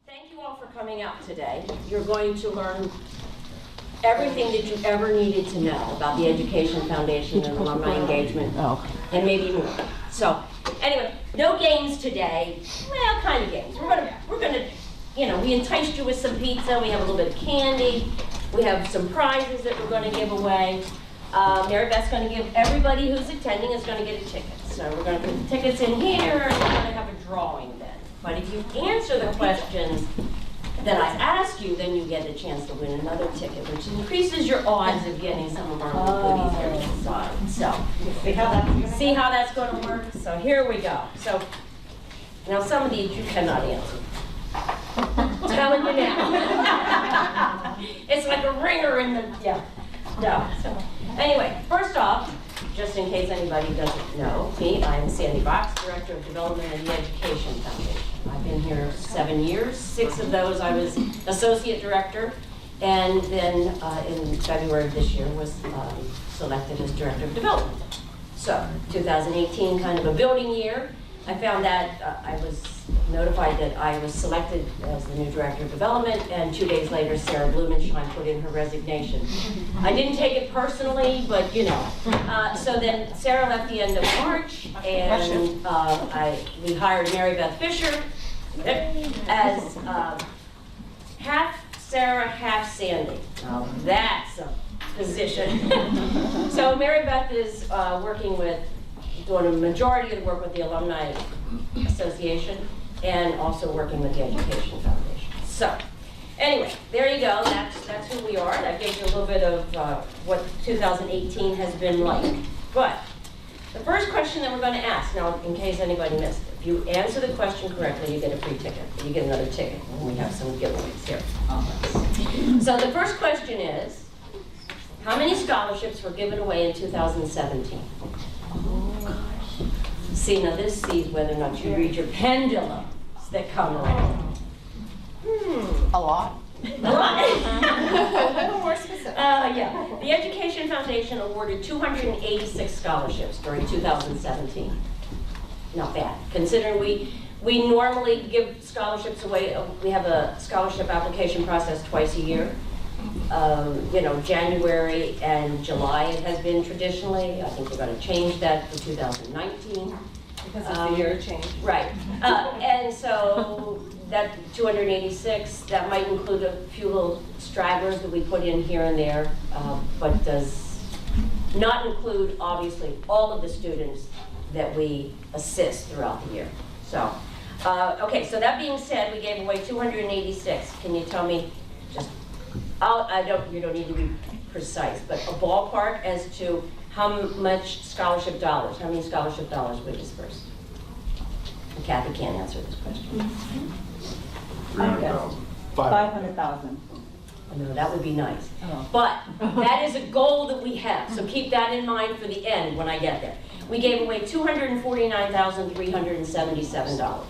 Thank you all for coming out today. You're going to learn everything that you ever needed to know about the Education Foundation and alumni engagement, and maybe more. So, anyway, no games today. Well, kind of games. We're gonna, we enticed you with some pizza. We have a little bit of candy. We have some prizes that we're going to give away. Mary Beth's going to give everybody who's attending is going to get a ticket. So we're going to put the tickets in here, and we're going to have a drawing then. But if you answer the questions that I ask you, then you get a chance to win another ticket, which increases your odds of getting some of our goodies here to the side. So, see how that's going to work? So here we go. So, now some of these you cannot answer. I'm telling you now. It's like a ringer in the, no. So, anyway, first off, just in case anybody doesn't know me, I'm Sandy Box, Director of Development at the Education Foundation. I've been here 7 years. 6 of those I was Associate Director, and then in February of this year was selected as Director of Development. So 2018, kind of a building year. I found that I was notified that I was selected as the new Director of Development, and 2 days later, Sarah Blumenstein put in her resignation. I didn't take it personally, but so then Sarah left the end of March, and we hired Mary Beth Fisher as half Sarah, half Sandy. Now that's a position. So Mary Beth is doing a majority of the work with the Alumni Association and also working with the Education Foundation. So, anyway, there you go. That's who we are. That gives you a little bit of what 2018 has been like. But the first question that we're going to ask, now in case anybody missed it, if you answer the question correctly, you get a free ticket. You get another ticket, and we have some giveaways here. So the first question is, how many scholarships were given away in 2017? See, now this sees whether or not you read your pendulums that come around. A lot. A lot. A little more specific. Yeah. The Education Foundation awarded 286 scholarships during 2017. Not bad, considering we normally give scholarships away. We have a scholarship application process twice a year. January and July it has been traditionally. I think we're going to change that for 2019. Because it's a year change. Right. And so that 286, that might include a few little stragglers that we put in here and there, but does not include, obviously, all of the students that we assist throughout the year. So, okay, so that being said, we gave away 286. Can you tell me just, you don't need to be precise, but a ballpark as to how much scholarship dollars, how many scholarship dollars we dispersed? And Kathy can't answer this question. 300,000. 500,000. No, that would be nice. Oh. But that is a goal that we have, so keep that in mind for the end when I get there. We gave away $249,377.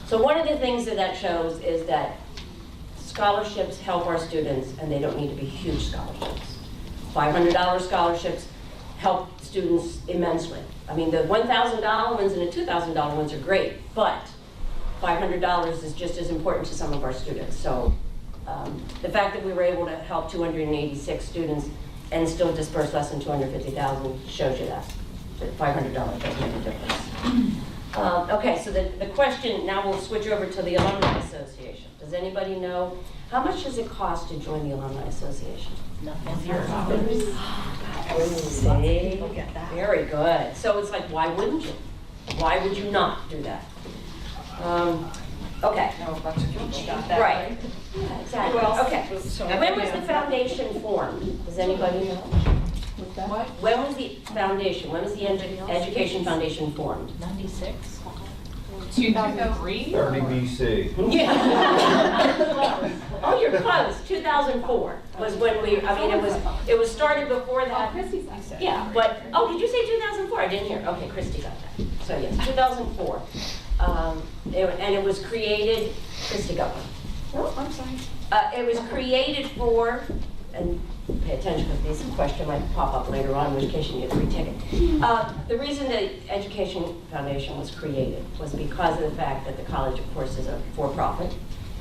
So one of the things that shows is that scholarships help our students, and they don't need to be huge scholarships. $500 scholarships help students immensely. I mean, the $1,000 ones and the $2,000 ones are great, but $500 is just as important to some of our students. So the fact that we were able to help 286 students and still disperse less than $250,000 shows you that $500 does make a difference. Okay, so the question, now we'll switch over to the Alumni Association. Does anybody know, how much does it cost to join the Alumni Association? Nothing. See? Very good. So it's like, why wouldn't you? Why would you not do that? Okay. Know a bunch of people got that Right. Exactly. Who else? Okay. When was the foundation formed? Does anybody know? What? When was the foundation? When was the Education Foundation formed? 96? 30 BC. Yeah. Oh, you're close. 2004 was when it was started before that. Yeah, but, oh, did you say 2004? I didn't hear. Okay, Christy got that. So yes, 2004. And it was created, Christy got one. Oh, I'm sorry. It was created for, and pay attention because this question might pop up later on, in which case you get a free ticket. The reason the Education Foundation was created was because of the fact that the college, of course, is a for-profit,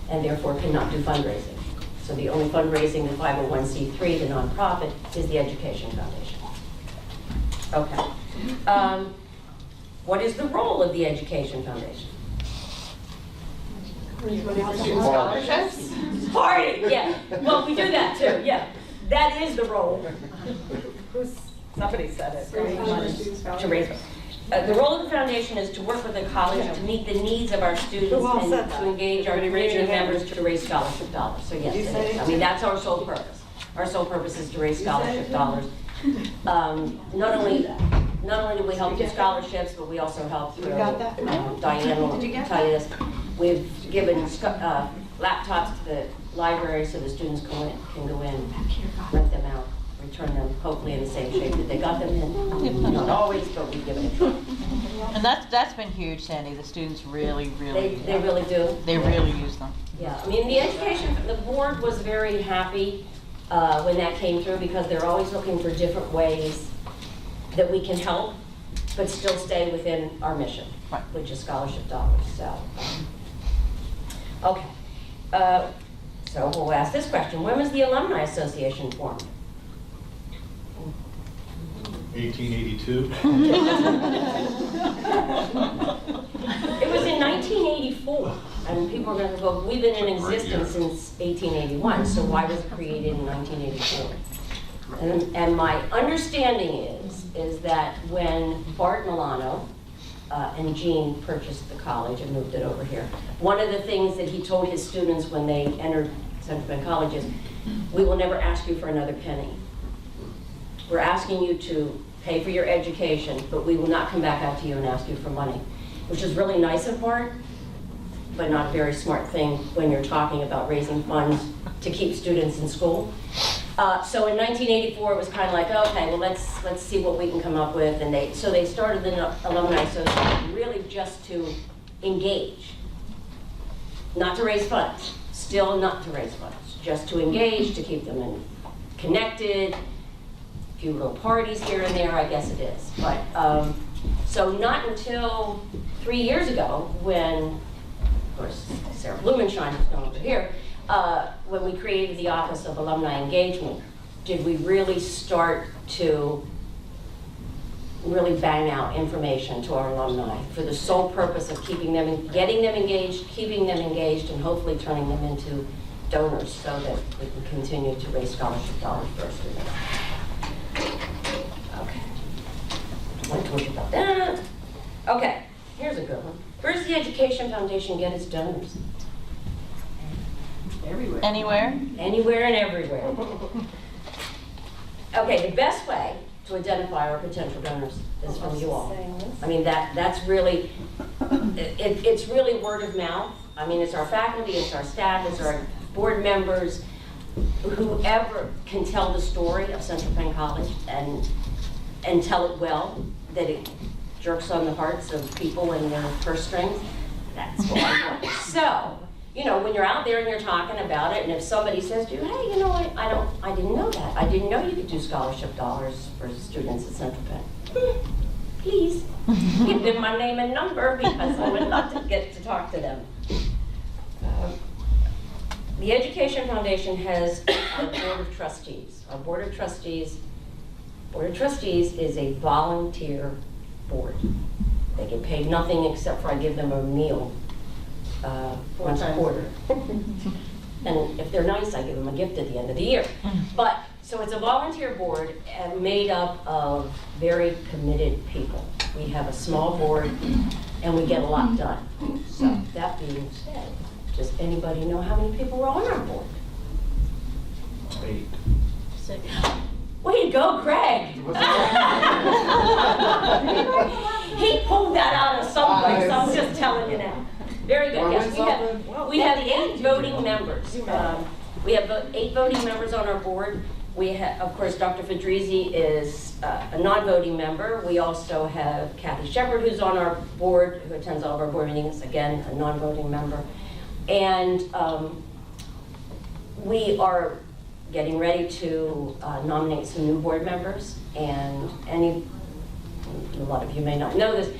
and therefore cannot do fundraising. So the only fundraising, the 501c3, the nonprofit, is the Education Foundation. Okay. What is the role of the Education Foundation? Scholarships? Party, yeah. Well, we do that too, yeah. That is the role. Somebody said it. To raise money. The role of the foundation is to work with the college to meet the needs of our students and to engage our community members to raise scholarship dollars. So yes, it is. I mean, that's our sole purpose. Our sole purpose is to raise scholarship dollars. Not only do we help with scholarships, but we also help through, Diane will tell you this, we've given laptops to the library so the students can go in, rent them out, return them hopefully in the same shape that they got them in. Not always, but we give it a try. And that's been huge, Sandy. The students really They really do. they really use them. Yeah, I mean, the board was very happy when that came through because they're always looking for different ways that we can help, but still stay within our mission, Right. which is scholarship dollars, so. Okay, so we'll ask this question. When was the Alumni Association formed? 1882. It was in 1984, and people are going to go, we've been in existence since 1881, so why was it created in 1984? And my understanding is that when Bart Milano and Jean purchased the college and moved it over here, one of the things that he told his students when they entered Central Penn College is, we will never ask you for another penny. We're asking you to pay for your education, but we will not come back out to you and ask you for money, which is really nice of Bart, but not a very smart thing when you're talking about raising funds to keep students in school. So in 1984, it was kind of like, okay, well, let's see what we can come up with. And they started the Alumni Association really just to engage, not to raise funds, still not to raise funds, just to engage, to keep them connected, a few little parties here and there, I guess it is. But, so not until 3 years ago when, of course, Sarah Blumenschein is going over here, when we created the Office of Alumni Engagement, did we really start to really bang out information to our alumni for the sole purpose of keeping them, getting them engaged, keeping them engaged, and hopefully turning them into donors so that we can continue to raise scholarship dollars for our students. Okay. I want to talk about that. Okay, here's a good one. Where does the Education Foundation get its donors? Everywhere. Anywhere? Anywhere and everywhere. Okay, the best way to identify our potential donors is from you all. I mean, that's really, it's really word of mouth. I mean, it's our faculty, it's our staff, it's our board members, whoever can tell the story of Central Penn College and tell it well, that it jerks on the hearts of people in their purse strings. That's what I want. So, you know, when you're out there and you're talking about it, and if somebody says to you, hey, you know what, I didn't know that. I didn't know you could do scholarship dollars for students at Central Penn. Please, give them my name and number because I would love to get to talk to them. The Education Foundation has our Board of Trustees. Our Board of Trustees is a volunteer board. They get paid nothing except for I give them a meal once a quarter. And if they're nice, I give them a gift at the end of the year. But, so it's a volunteer board made up of very committed people. We have a small board and we get a lot done. So that being said, does anybody know how many people are on our board? 8. Way to go, Craig! He pulled that out of someplace, I'm just telling you now. Very good, yes, we have 8 voting members. We have 8 voting members on our board. We have, of course, Dr. Fedrizzi is a non-voting member. We also have Kathy Shepard, who's on our board, who attends all of our board meetings, again, a non-voting member. And we are getting ready to nominate some new board members. And a lot of you may not know this,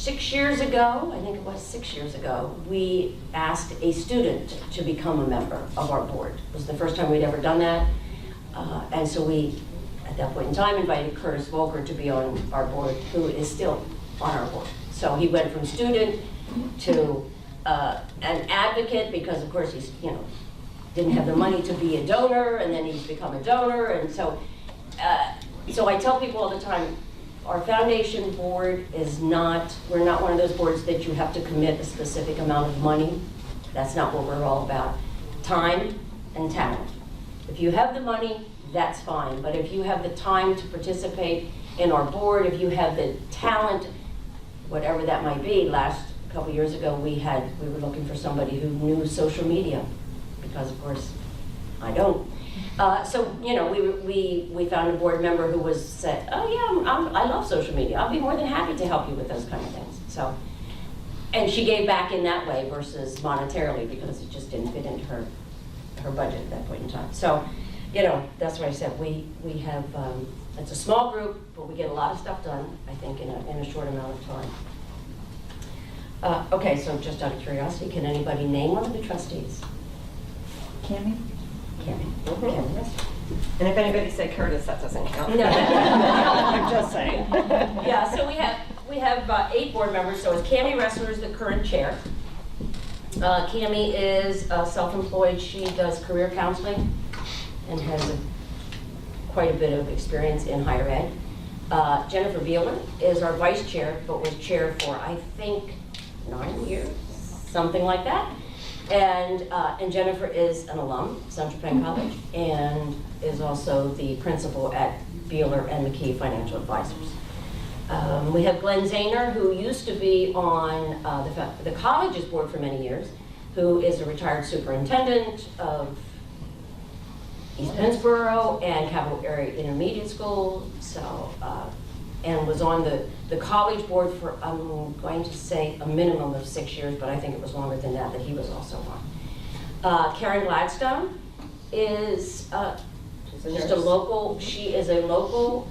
6 years ago, I think it was 6 years ago, we asked a student to become a member of our board. It was the first time we'd ever done that. And so we, at that point in time, invited Curtis Volker to be on our board, who is still on our board. So he went from student to an advocate, because of course he's, didn't have the money to be a donor, and then he's become a donor. And so, so I tell people all the time, our foundation board is not, we're not one of those boards that you have to commit a specific amount of money. That's not what we're all about. Time and talent. If you have the money, that's fine. But if you have the time to participate in our board, if you have the talent, whatever that might be. Last couple years ago, we were looking for somebody who knew social media, because of course I don't. So we found a board member who was said, oh yeah, I love social media. I'll be more than happy to help you with those kind of things. So, and she gave back in that way versus monetarily, because it just didn't fit into her budget at that point in time. So, that's what I said. We have, it's a small group, but we get a lot of stuff done, I think, in a short amount of time. Okay, so just out of curiosity, can anybody name one of the trustees? Cammy? Cammy. And if anybody say Curtis, that doesn't count. No. I'm just saying. Yeah, so we have 8 board members. So Cammy Ressler is the current chair. Cammy is self-employed. She does career counseling and has quite a bit of experience in higher ed. Jennifer Beeler is our vice chair, but was chair for, I think, 9 years, something like that. And Jennifer is an alum of Central Penn College and is also the principal at Beeler and McKee Financial Advisors. We have Glenn Zahner, who used to be on the college's board for many years, who is a retired superintendent of East Pennsboro and Capital Area Intermediate School, so, and was on the college board for, I'm going to say, a minimum of 6 years, but I think it was longer than that he was also on. Karen Gladstone is just a local, she is a local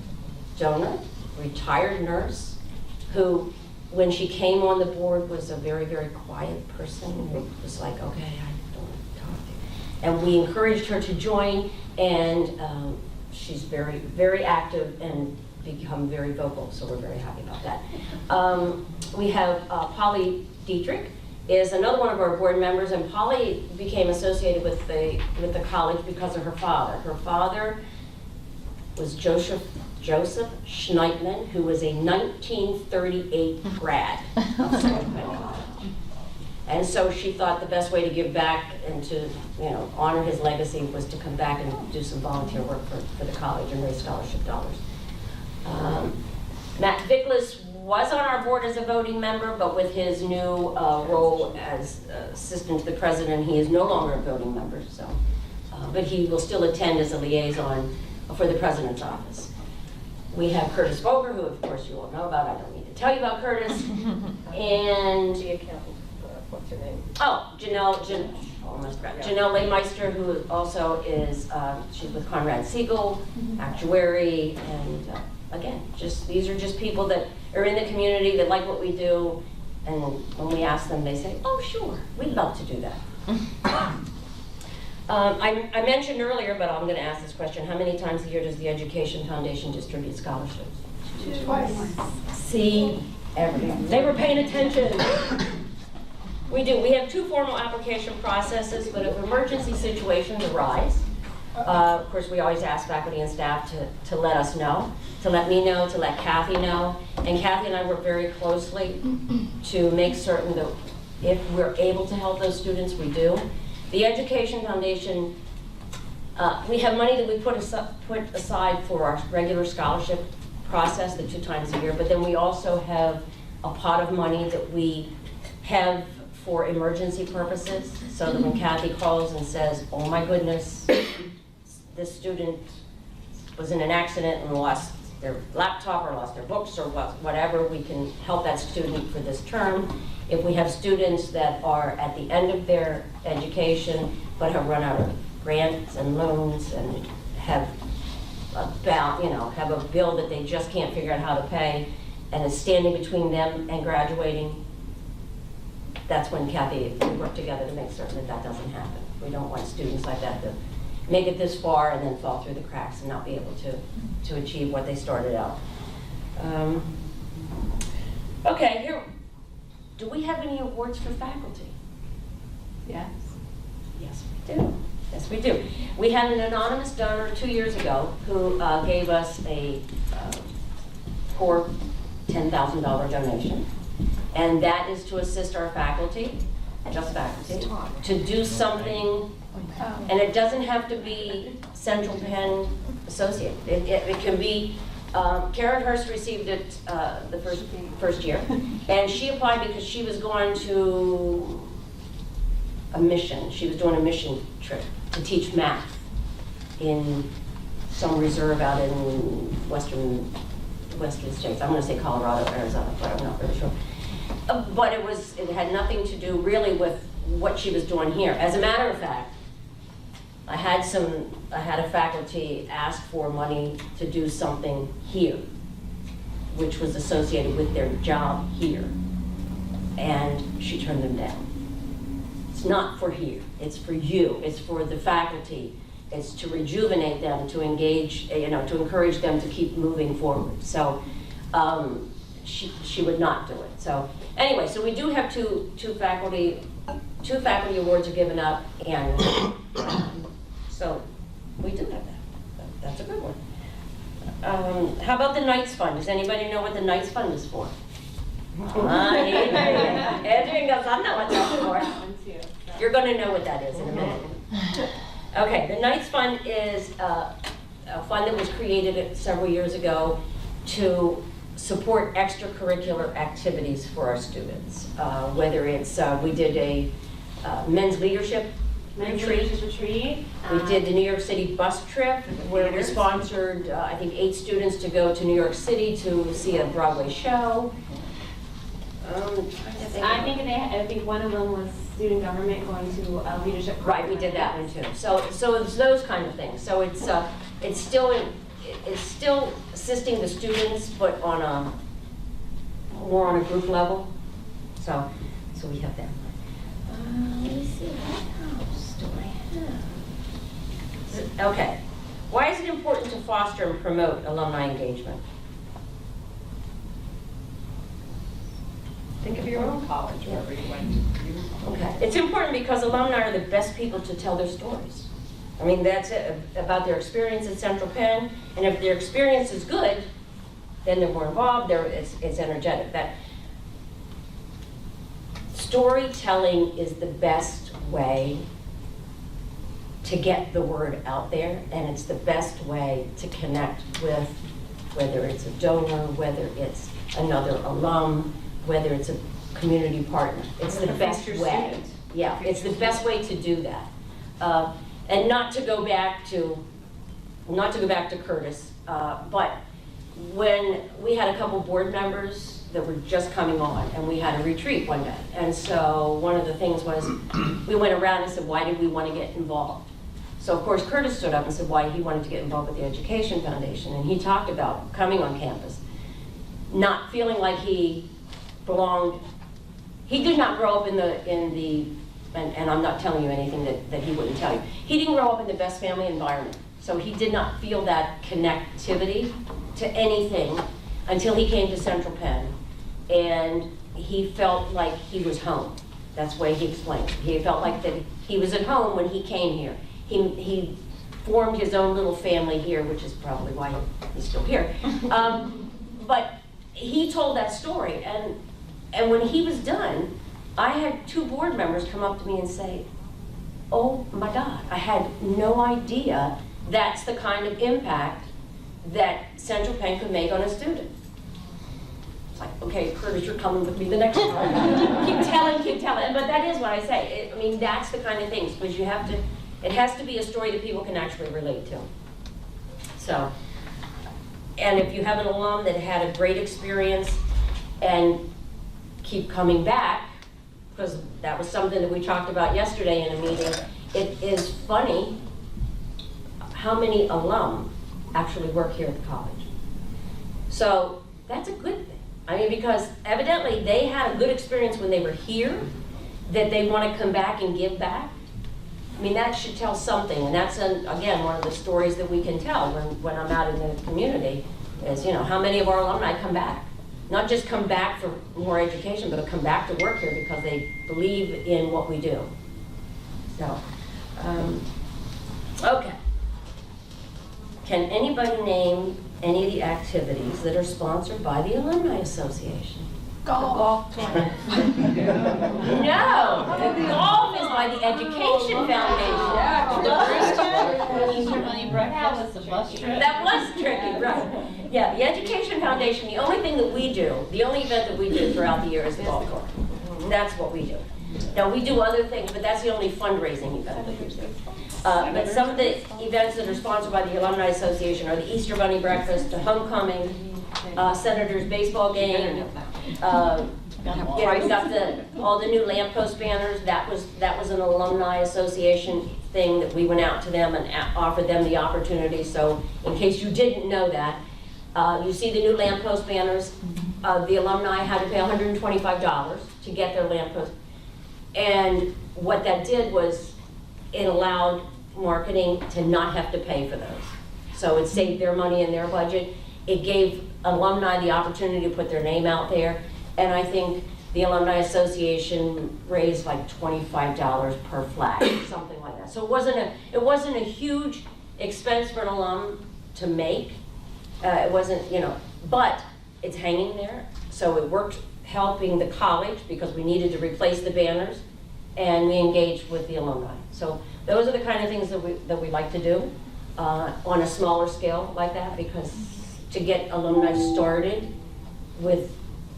donor, retired nurse, who, when she came on the board, was a very, very quiet person. It was like, okay, I don't want to talk to you. And we encouraged her to join, and she's very, very active and become very vocal, so we're very happy about that. We have Polly Dietrich is another one of our board members, and Polly became associated with the college because of her father. Her father was Joseph Schneitman, who was a 1938 grad of Central Penn College. And so she thought the best way to give back and to honor his legacy was to come back and do some volunteer work for the college and raise scholarship dollars. Matt Vicklis was on our board as a voting member, but with his new role as assistant to the president, he is no longer a voting member. So, but he will still attend as a liaison for the president's office. We have Curtis Volker, who of course you all know about. I don't need to tell you about Curtis. And The accountant, what's her name? oh, Janelle Leymeister, who also is, she's with Conrad Siegel, actuary, and again, these are just people that are in the community that like what we do, and when we ask them, they say, oh, sure, we'd love to do that. I mentioned earlier, but I'm going to ask this question, how many times a year does the Education Foundation distribute scholarships? Twice. See, they were paying attention. We do. We have 2 formal application processes, but if emergency situations arise, of course, we always ask faculty and staff to let us know, to let me know, to let Kathy know. And Kathy and I work very closely to make certain that if we're able to help those students, we do. The Education Foundation, we have money that we put aside for our regular scholarship process, the 2 times a year, but then we also have a pot of money that we have for emergency purposes, so that when Kathy calls and says, oh my goodness, this student was in an accident and lost their laptop or lost their books or whatever, we can help that student for this term. If we have students that are at the end of their education but have run out of grants and loans and have a bill that they just can't figure out how to pay, and is standing between them and graduating, that's when Kathy, we work together to make certain that that doesn't happen. We don't want students like that to make it this far and then fall through the cracks and not be able to achieve what they started out. Okay, here, do we have any awards for faculty? Yes. Yes, we do. Yes, we do. We had an anonymous donor 2 years ago who gave us a core $10,000 donation. And that is to assist our faculty, just faculty, to do something, and it doesn't have to be Central Penn associated. It can be, Karen Hurst received it the first year, and she applied because she was going to a mission. She was doing a mission trip to teach math in some reserve out in western states. I'm going to say Colorado, Arizona, but I'm not really sure. But it had nothing to do really with what she was doing here. As a matter of fact, I had a faculty ask for money to do something here, which was associated with their job here, and she turned them down. It's not for here, it's for you, it's for the faculty, it's to rejuvenate them, to engage, to encourage them to keep moving forward. So she would not do it. So anyway, so we do have two faculty awards are given up, and so we do have that. That's a good one. How about the Knights Fund? Does anybody know what the Knights Fund is for? Adrian goes, I know what that's for. You're going to know what that is in a minute. Okay, the Knights Fund is a fund that was created several years ago to support extracurricular activities for our students. Whether it's, we did a men's leadership retreat. We did the New York City bus trip where we sponsored, I think, 8 students to go to New York City to see a Broadway show. I think one of them was student government going to a leadership program. Right, we did that one too. So it's those kind of things. So it's still assisting the students, but more on a group level. So we have that. Let me see, what else do I have? Okay. Why is it important to foster and promote alumni engagement? Think of your own college, wherever you went. Okay. It's important because alumni are the best people to tell their stories. I mean, that's it, about their experience at Central Penn, and if their experience is good, then they're more involved, it's energetic. That storytelling is the best way to get the word out there, and it's the best way to connect with, whether it's a donor, whether it's another alum, whether it's a community partner. It's the best way. Yeah, it's the best way to do that. And not to go back to Curtis, but when we had a couple board members that were just coming on, and we had a retreat one day. And so one of the things was, we went around and said, why did we want to get involved? So of course Curtis stood up and said why he wanted to get involved with the Education Foundation, and he talked about coming on campus, not feeling like he belonged. He did not grow up in the and I'm not telling you anything that he wouldn't tell you. He didn't grow up in the best family environment, so he did not feel that connectivity to anything until he came to Central Penn, and he felt like he was home. That's the way he explained it. He felt like that he was at home when he came here. He formed his own little family here, which is probably why he's still here. But he told that story, and when he was done, I had 2 board members come up to me and say, oh my God, I had no idea that's the kind of impact that Central Penn could make on a student. It's like, okay, Curtis, you're coming with me the next time. keep telling. But that is what I say. I mean, that's the kind of things, because it has to be a story that people can actually relate to. So, and if you have an alum that had a great experience and keep coming back, because that was something that we talked about yesterday in a meeting, it is funny how many alum actually work here at the college. So that's a good thing. I mean, because evidently they had a good experience when they were here, that they want to come back and give back. I mean, that should tell something, and that's, again, one of the stories that we can tell when I'm out in the community, is, you know, how many of our alumni come back? Not just come back for more education, but come back to work here because they believe in what we do. So, okay. Can anybody name any of the activities that are sponsored by the Alumni Association? Golf. No, the golf is by the Education Foundation. Easter Bunny breakfast, the bus trip. That was tricky, right? Yeah, the Education Foundation, the only thing that we do, the only event that we do throughout the year is the golf course. That's what we do. Now, we do other things, but that's the only fundraising event that we do. But some of the events that are sponsored by the Alumni Association are the Easter Bunny breakfast, the homecoming, Senators baseball game. Yeah, we got all the new lamppost banners. That was an Alumni Association thing that we went out to them and offered them the opportunity. So in case you didn't know that, you see the new lamppost banners. The alumni had to pay $125 to get their lamppost. And what that did was it allowed marketing to not have to pay for those. So it saved their money in their budget. It gave alumni the opportunity to put their name out there. And I think the Alumni Association raised like $25 per flag, something like that. So it wasn't a huge expense for an alum to make. It wasn't, you know, but it's hanging there. So it worked helping the college because we needed to replace the banners, and we engaged with the alumni. So those are the kind of things that we like to do on a smaller scale like that, because to get alumni started with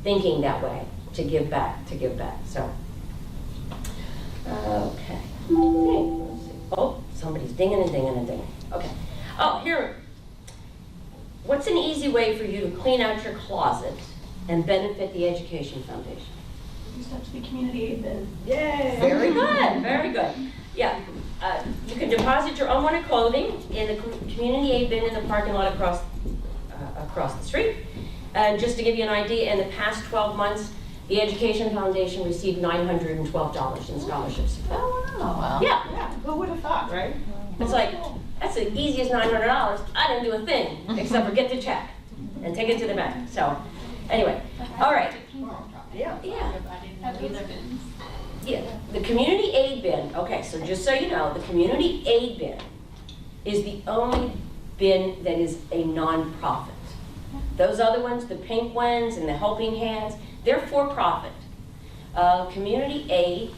thinking that way, to give back. So, okay. Let's see. Oh, somebody's dinging and dinging and dinging. Okay. Oh, here. What's an easy way for you to clean out your closet and benefit the Education Foundation? You just have to be community aid bin. Yay! Very good, very good. Yeah, you can deposit your unwanted clothing in the community aid bin in the parking lot across the street. And just to give you an idea, in the past 12 months, the Education Foundation received $912 in scholarships. Oh, wow. Yeah. Yeah, who would have thought, right? It's like, that's the easiest $900. I didn't do a thing except for get the check and take it to the bank. So, anyway, all right. Yeah. Yeah. I didn't have either bins. Yeah, the community aid bin, okay, so just so you know, the community aid bin is the only bin that is a nonprofit. Those other ones, the pink ones and the helping hands, they're for profit. Community aid,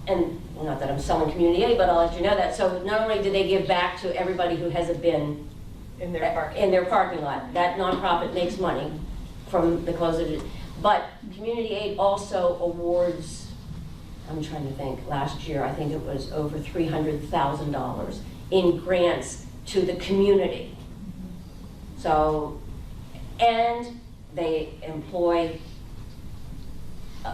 and not that I'm selling community aid, but I'll let you know that. So not only do they give back to everybody who has a bin In their parking lot, that nonprofit makes money from the close of it. But community aid also awards, I'm trying to think, last year I think it was over $300,000 in grants to the community. So, and they employ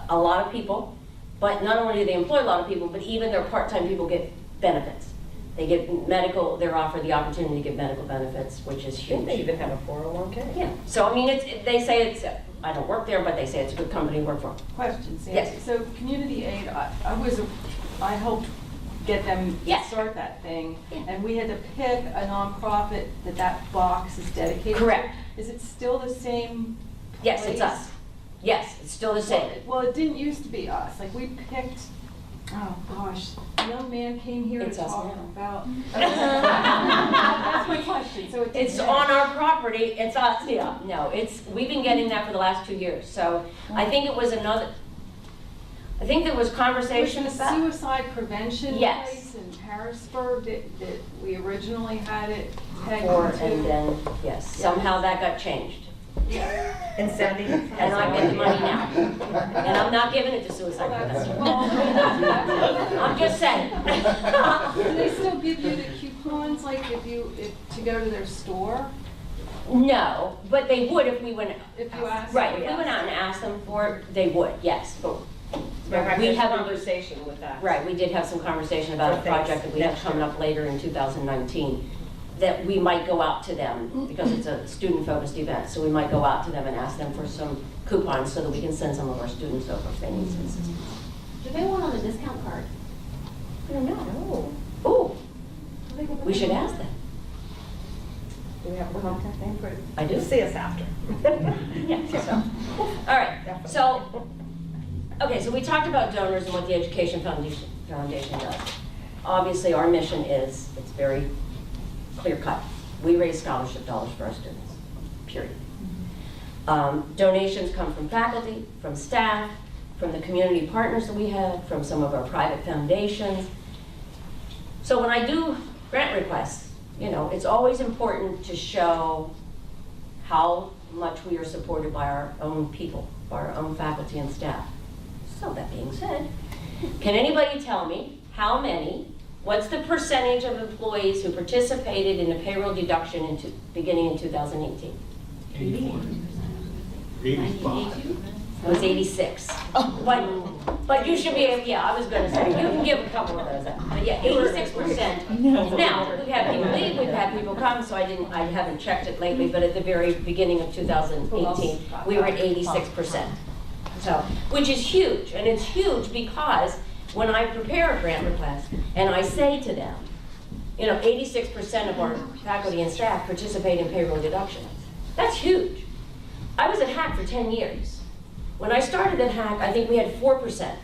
a lot of people, but not only do they employ a lot of people, but even their part-time people get benefits. They get medical, they're offered the opportunity to get medical benefits, which is huge. They even have a 401k. Yeah, so I mean, they say it's, I don't work there, but they say it's a good company to work for. Question, Sandy. Yes. So community aid, I helped get them to Yes. start that thing. Yeah. And we had to pick a nonprofit that box is dedicated to. Correct. Is it still the same? Yes, it's place? us. Yes, it's still the same. Well, it didn't used to be us. Like we picked, oh gosh, a young man came here to It's us talk now. about. That's my question. So It's on our property, it's us, yeah. No, we've been getting that for the last 2 years. So I think it was I think there was conversation Was the about. suicide prevention Yes. place in Harrisburg that we originally had it pegged Or, to? and then, yes, somehow that got changed. And Sandy? And I get the money now. And I'm not giving it to suicide prevention. I'm just saying. Do they still give you the coupons, like to go to their store? No, but they would if we went. If you asked? Right, if we went out and asked them for it, they would, yes, but we We have a haven't. conversation with that. Right, we did have some conversation about a For things, project that we have next coming year. up later in 2019. that we might go out to them, because it's a student-focused event, so we might go out to them and ask them for some coupons so that we can send some of our students over if they need some assistance. Do they want on a discount card? I don't know. Oh, Ooh, So they can put we it should in- ask them. do we have a contact name for it? I do. You'll see us after. Yeah, so, all right, so, okay, so we talked about donors and what the Education Foundation does. Obviously, our mission is, it's very clear cut. We raise scholarship dollars for our students, period. Donations come from faculty, from staff, from the community partners that we have, from some of our private foundations. So when I do grant requests, you know, it's always important to show how much we are supported by our own people, by our own faculty and staff. So that being said, can anybody tell me what's the percentage of employees who participated in a payroll deduction beginning in 2018? 84. 85. It was 86. But you should be, yeah, I was gonna say, you can give a couple of those out. But yeah, 86%. Now, we've had people leave, we've had people come, so I haven't checked it lately, but at the very beginning of 2018, we were at 86%. So, which is huge, and it's huge because when I prepare a grant request and I say to them, you know, 86% of our faculty and staff participate in payroll deductions. That's huge. I was at HAC for 10 years. When I started at HAC, I think we had 4%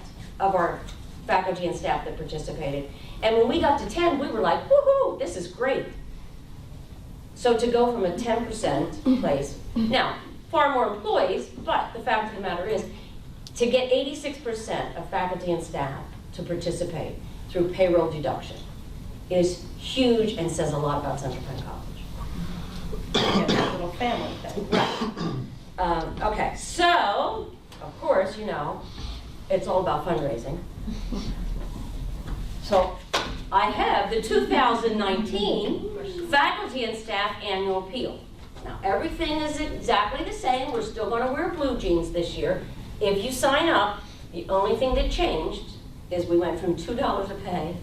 of our faculty and staff that participated. And when we got to 10, we were like, woohoo, this is great. So to go from a 10% place, now, far more employees, but the fact of the matter is, to get 86% of faculty and staff to participate through payroll deduction is huge and says a lot about Central Penn College. That little family thing. Right. Okay, so, of course, you know, it's all about fundraising. So, I have the 2019 Faculty and Staff Annual Appeal. Now, everything is exactly the same. We're still going to wear blue jeans this year. If you sign up, the only thing that changed is we went from $2 a pay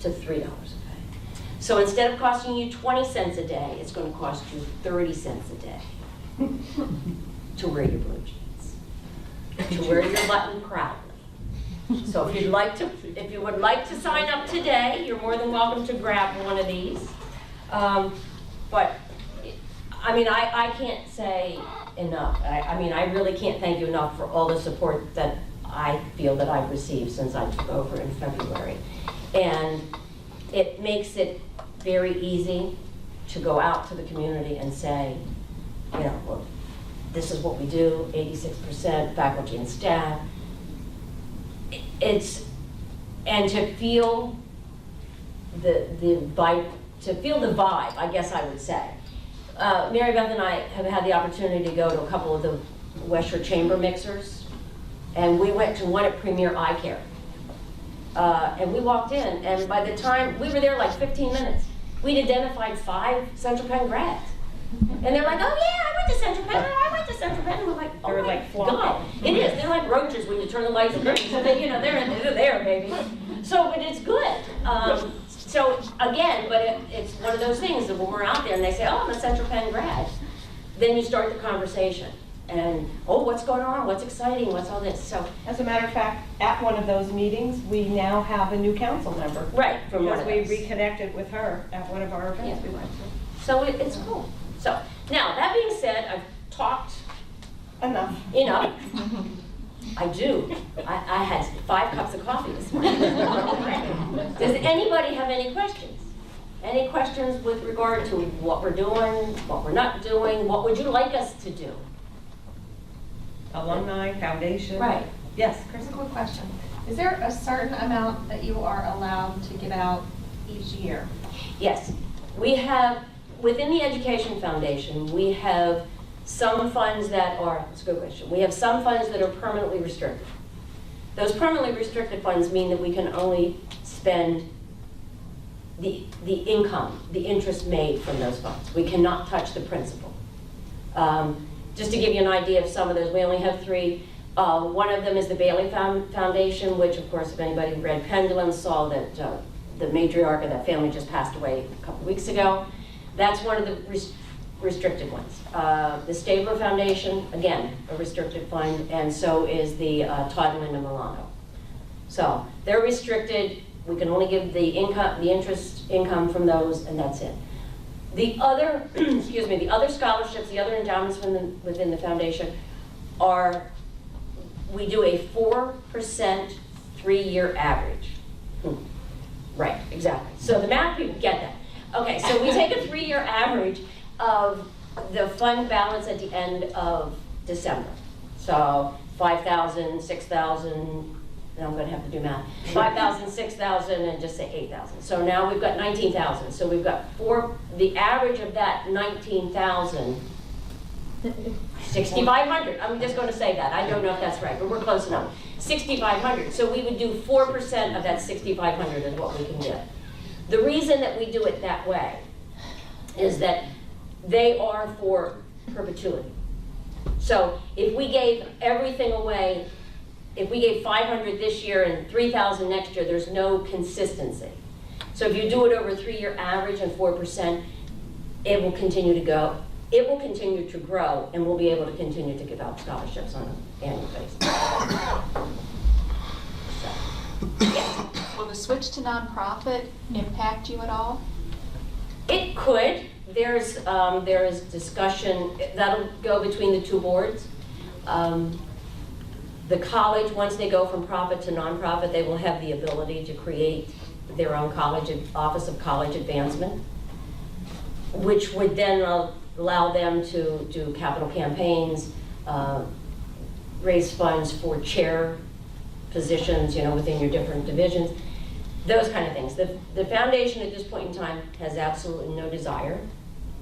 to $3 a pay. So instead of costing you 20 cents a day, it's going to cost you 30 cents a day to wear your blue jeans, to wear your button proudly. So if you would like to sign up today, you're more than welcome to grab one of these. But I mean, I can't say enough. I mean, I really can't thank you enough for all the support that I feel that I've received since I took over in February. And it makes it very easy to go out to the community and say, you know, well, this is what we do, 86% faculty and staff. And to feel the vibe, I guess I would say. Mary Beth and I have had the opportunity to go to a couple of the West Shore Chamber mixers, and we went to one at Premier Eye Care. And we walked in, and by the time, we were there like 15 minutes, we'd identified 5 Central Penn grads. And they're like, oh yeah, I went to Central Penn, I went to Central Penn. And we're like, oh They're my like flocking. God. It is, they're like roaches when you turn the lights on. So they, you know, they're there, baby. So, but it's good. So again, but it's one of those things that when we're out there and they say, oh, I'm a Central Penn grad, then you start the conversation. And, oh, what's going on? What's exciting? What's all this? So, As a matter of fact, at one of those meetings, we now have a new council member. right, from one Because of we those. reconnected with her at one of our events Yeah. we went to. So it's cool. So, now, that being said, I've talked Enough. enough. I do. I had 5 cups of coffee this morning. Does anybody have any questions? Any questions with regard to what we're doing, what we're not doing, what would you like us to do? Alumni, foundation. Right. Yes, Here's Chris. a quick question. Is there a certain amount that you are allowed to give out each year? Yes. We have, within the Education Foundation, we have some funds that are, that's a good question. We have some funds that are permanently restricted. Those permanently restricted funds mean that we can only spend the income, the interest made from those funds. We cannot touch the principal. Just to give you an idea of some of those, we only have 3. One of them is the Bailey Foundation, which of course, if anybody read Pendulum, saw that the matriarch of that family just passed away a couple weeks ago. That's one of the restricted ones. The Stabler Foundation, again, a restricted fund, and so is the Todd and Linda Milano. So they're restricted. We can only give the income, the interest income from those, and that's it. The other, excuse me, the other scholarships, the other endowments within the foundation are, we do a 4% 3-year average. Right, exactly. So the math people get that. Okay, so we take a 3-year average of the fund balance at the end of December. So 5,000, 6,000, and I'm gonna have to do math. 5,000, 6,000, and just say 8,000. So now we've got 19,000. So we've got the average of that 19,000, 6,500. I'm just gonna say that. I don't know if that's right, but we're close enough. 6,500. So we would do 4% of that 6,500 is what we can get. The reason that we do it that way is that they are for perpetuity. So if we gave everything away, if we gave 500 this year and 3,000 next year, there's no consistency. So if you do it over a 3-year average and 4%, it will continue to go. It will continue to grow, and we'll be able to continue to give out scholarships on an annual basis. So, yes. Will the switch to nonprofit impact you at all? It could. There is discussion that'll go between the two boards. The college, once they go from profit to nonprofit, they will have the ability to create their own Office of College Advancement, which would then allow them to do capital campaigns, raise funds for chair positions, within your different divisions, those kind of things. The foundation at this point in time has absolutely no desire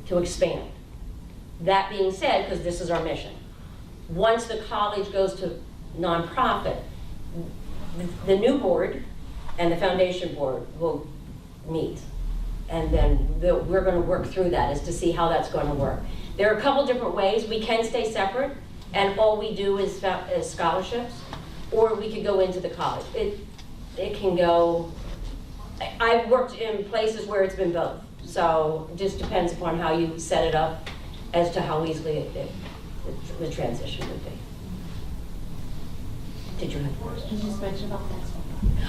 to expand. That being said, because this is our mission, once the college goes to nonprofit, the new board and the foundation board will meet. And then we're going to work through that as to see how that's going to work. There are a couple different ways. We can stay separate and all we do is scholarships, or we could go into the college. It can go, I've worked in places where it's been both. So it just depends upon how you set it up as to how easily the transition would be. Did you have a question? Can you just mention about that?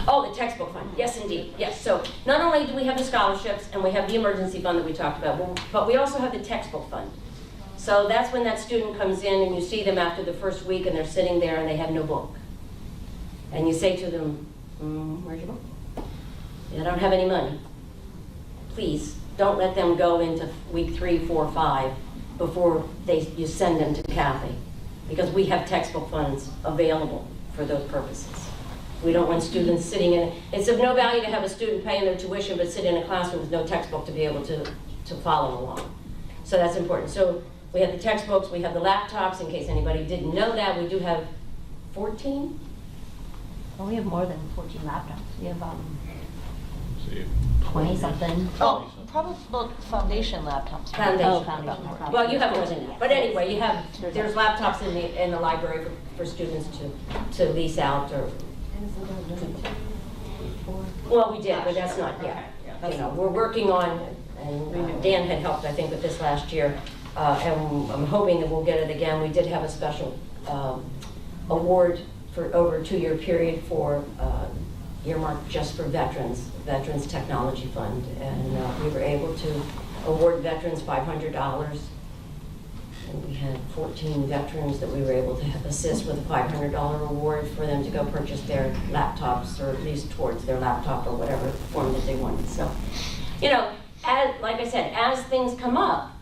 Oh, the textbook fund, yes indeed, yes. So not only do we have the scholarships and we have the emergency fund that we talked about, but we also have the textbook fund. So that's when that student comes in and you see them after the first week and they're sitting there and they have no book. And you say to them, where's your book? I don't have any money. Please, don't let them go into week 3, 4, 5 before you send them to Kathy, because we have textbook funds available for those purposes. We don't want students sitting in, it's of no value to have a student paying their tuition but sit in a classroom with no textbook to be able to follow along. So that's important. So we have the textbooks, we have the laptops, in case anybody didn't know that. We do have 14? Well, we have more than 14 laptops. We have 20 something. Oh, probably, well, foundation laptops. Foundation. Oh, foundation. Well, you have more than that. But anyway, there's laptops in the library for students to lease out or. Well, we did, but that's not yet. We're working on, and Dan had helped, I think, with this last year, and I'm hoping that we'll get it again. We did have a special award for over a 2-year period for earmarked just for Veterans Technology Fund, and we were able to award veterans $500. And we had 14 veterans that we were able to assist with a $500 award for them to go purchase their laptops, or at least towards their laptop or whatever form that they wanted. So, like I said, as things come up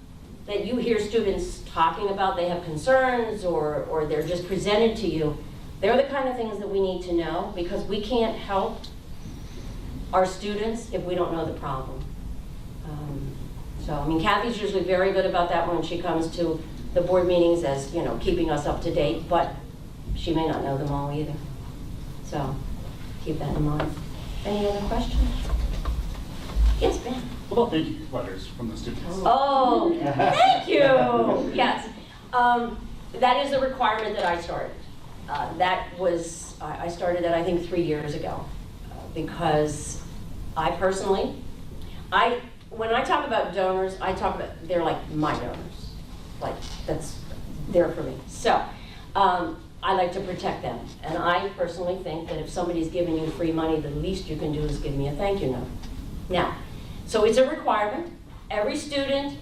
that you hear students talking about, they have concerns or they're just presented to you, they're the kind of things that we need to know, because we can't help our students if we don't know the problem. Kathy's usually very good about that when she comes to the board meetings, as keeping us up to date, but she may not know them all either. So keep that in mind. Any other questions? Yes, Ben. What about thank you letters from the students? Oh, thank you. Yes. That is a requirement that I started. I started that, I think, 3 years ago, because I personally, when I talk about donors, I talk about, they're like my donors. Like, that's, there for me. So, I like to protect them. And I personally think that if somebody's giving you free money, the least you can do is give me a thank you note. Now, so it's a requirement. Every student,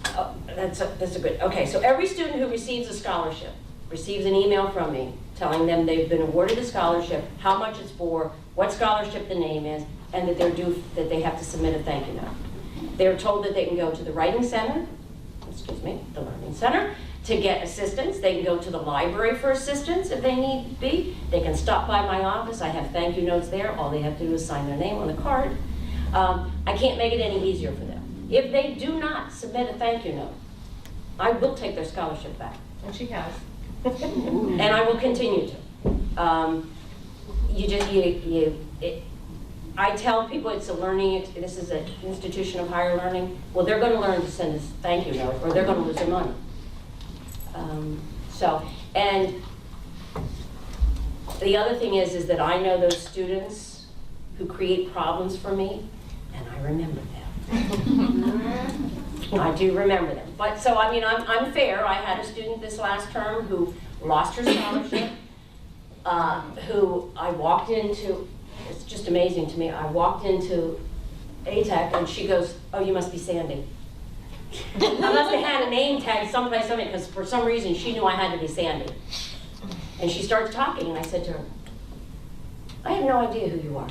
oh, that's a good, okay, so every student who receives a scholarship receives an email from me telling them they've been awarded a scholarship, how much it's for, what scholarship the name is, and that they're due, that they have to submit a thank you note. They're told that they can go to the Writing Center, the Learning Center, to get assistance. They can go to the library for assistance if they need be. They can stop by my office. I have thank you notes there. All they have to do is sign their name on the card. I can't make it any easier for them. If they do not submit a thank you note, I will take their scholarship back. And she has. And I will continue to. I tell people it's a learning, this is an institution of higher learning. Well, they're going to learn to send us thank you note, or they're going to lose their money. And the other thing is that I know those students who create problems for me, and I remember them. I do remember them. But so, I mean, I'm fair. I had a student this last term who lost her scholarship, who I walked into, it's just amazing to me, I walked into ATEC and she goes, oh, you must be Sandy. I must have had a name tag someplace, because for some reason she knew I had to be Sandy. And she starts talking and I said to her, I have no idea who you are.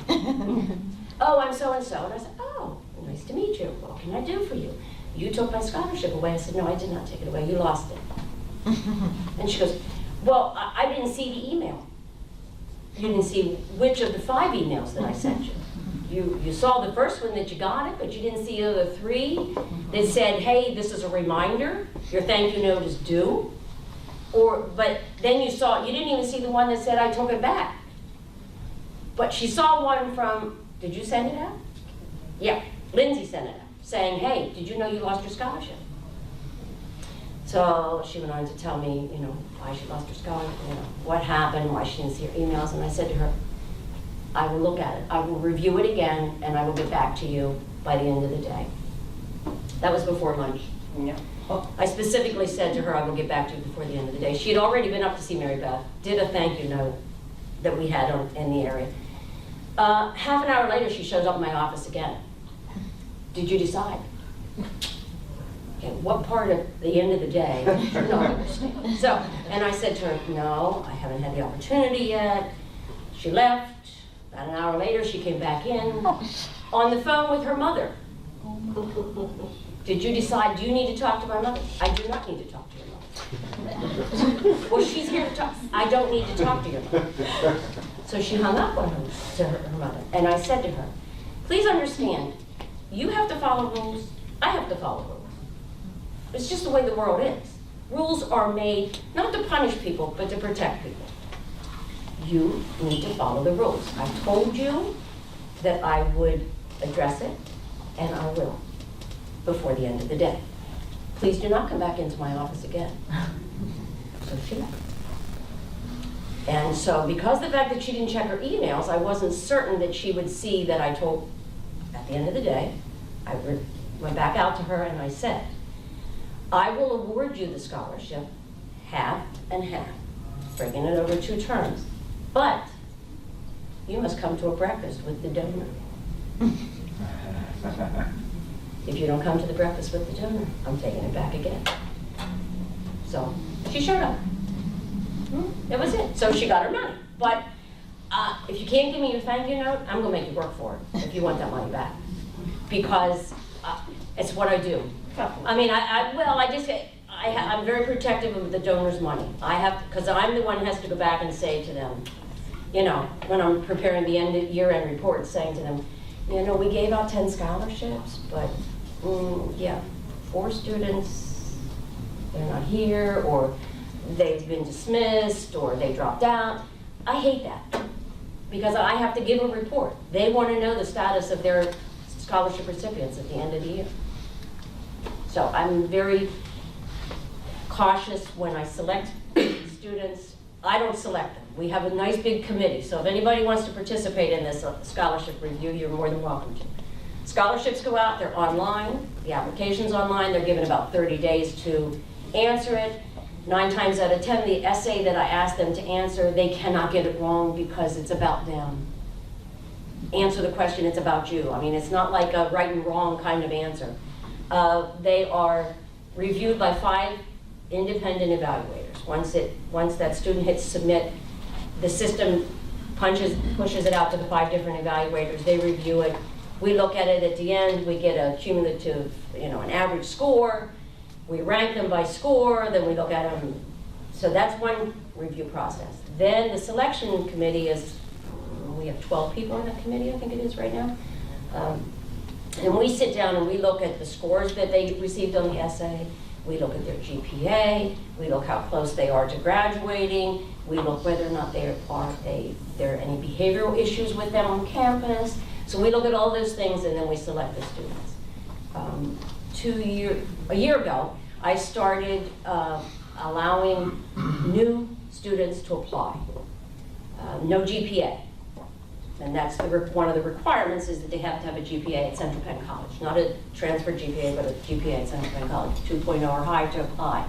Oh, I'm so-and-so. And I said, oh, nice to meet you. What can I do for you? You took my scholarship away. I said, no, I did not take it away. You lost it. And she goes, well, I didn't see the email. You didn't see which of the 5 emails that I sent you. You saw the first one that you got it, but you didn't see the other 3 that said, hey, this is a reminder, your thank you note is due. But then you didn't even see the one that said I took it back. But she saw one from, did you send it out? Yeah, Lindsay sent it out, saying, hey, did you know you lost your scholarship? So she went on to tell me, why she lost her scholarship, what happened, why she didn't see her emails, and I said to her, I will look at it. I will review it again, and I will get back to you by the end of the day. That was before lunch. Yeah. I specifically said to her, I will get back to you before the end of the day. She had already been up to see Mary Beth, did a thank you note that we had in the area. Half an hour later, she shows up in my office again. Did you decide? Okay, what part of the end of the day do you not understand? So, and I said to her, no, I haven't had the opportunity yet. She left. About an hour later, she came back in on the phone with her mother. Did you decide, do you need to talk to my mother? I do not need to talk to your mother. Well, she's here to talk. I don't need to talk to your mother. So she hung up on her mother. And I said to her, please understand, you have to follow rules. I have to follow rules. It's just the way the world is. Rules are made not to punish people, but to protect people. You need to follow the rules. I told you that I would address it, and I will, before the end of the day. Please do not come back into my office again. So she left. And so because of the fact that she didn't check her emails, I wasn't certain that she would see that I told, at the end of the day, I went back out to her and I said, I will award you the scholarship, half and half, breaking it over 2 terms. But you must come to a breakfast with the donor. If you don't come to the breakfast with the donor, I'm taking it back again. So she showed up. That was it. So she got her money. But if you can't give me your thank you note, I'm going to make you work for it if you want that money back. Because it's what I do. I mean, I'm very protective of the donor's money. Because I'm the one who has to go back and say to them, when I'm preparing the year-end report, saying to them, we gave out 10 scholarships, but 4 students, they're not here, or they've been dismissed, or they dropped out. I hate that, because I have to give a report. They want to know the status of their scholarship recipients at the end of the year. So I'm very cautious when I select students. I don't select them. We have a nice big committee, so if anybody wants to participate in this scholarship review, you're more than welcome to. Scholarships go out, they're online, the application's online, they're given about 30 days to answer it. 9 times out of 10, the essay that I ask them to answer, they cannot get it wrong because it's about them. Answer the question, it's about you. I mean, it's not like a right and wrong kind of answer. They are reviewed by 5 independent evaluators. Once that student hits submit, the system pushes it out to the 5 different evaluators. They review it. We look at it at the end. We get a cumulative, an average score. We rank them by score. Then we look at them. So that's one review process. Then the selection committee is, we have 12 people on that committee, I think it is right now. And we sit down and we look at the scores that they received on the essay. We look at their GPA. We look how close they are to graduating. We look whether or not there are any behavioral issues with them on campus. So we look at all those things and then we select the students. A year ago, I started allowing new students to apply. No GPA. And that's one of the requirements is that they have to have a GPA at Central Penn College. Not a transfer GPA, but a GPA at Central Penn College, 2.0 or higher to apply.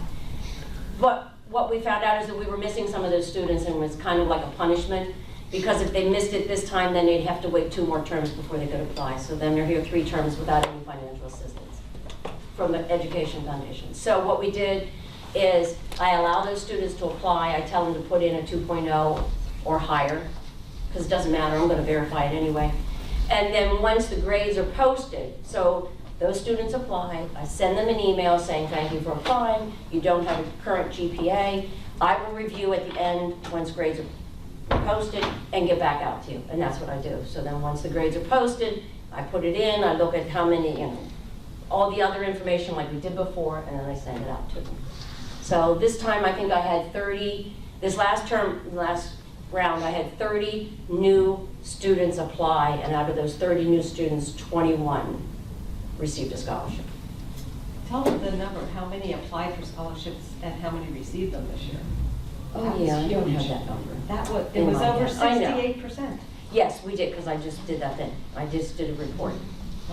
But what we found out is that we were missing some of those students, and it was kind of like a punishment, because if they missed it this time, then they'd have to wait 2 more terms before they could apply. So then they're here 3 terms without any financial assistance from the Education Foundation. So what we did is I allow those students to apply. I tell them to put in a 2.0 or higher, because it doesn't matter, I'm going to verify it anyway. And then once the grades are posted, so those students apply, I send them an email saying thank you for applying, you don't have a current GPA, I will review at the end once grades are posted and get back out to you, and that's what I do. So then once the grades are posted, I put it in, I look at how many, all the other information like we did before, and then I send it out to them. So this time I think I had 30, this last round, I had 30 new students apply, and out of those 30 new students, 21 received a scholarship. Tell them the number, how many applied for scholarships and how many received them this year. Oh yeah, I don't have that number. It was over I know. 68%. Yes, we did, because I just did that thing. I just did a report.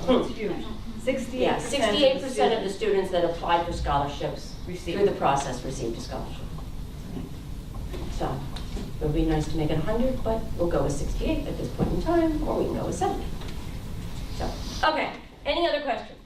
That's huge. 68%. Yeah, 68% of the students that applied for scholarships through the process received a scholarship. So it would be nice to make it 100, but we'll go with 68 at this point in time, or we can go with 70. So, okay, any other questions?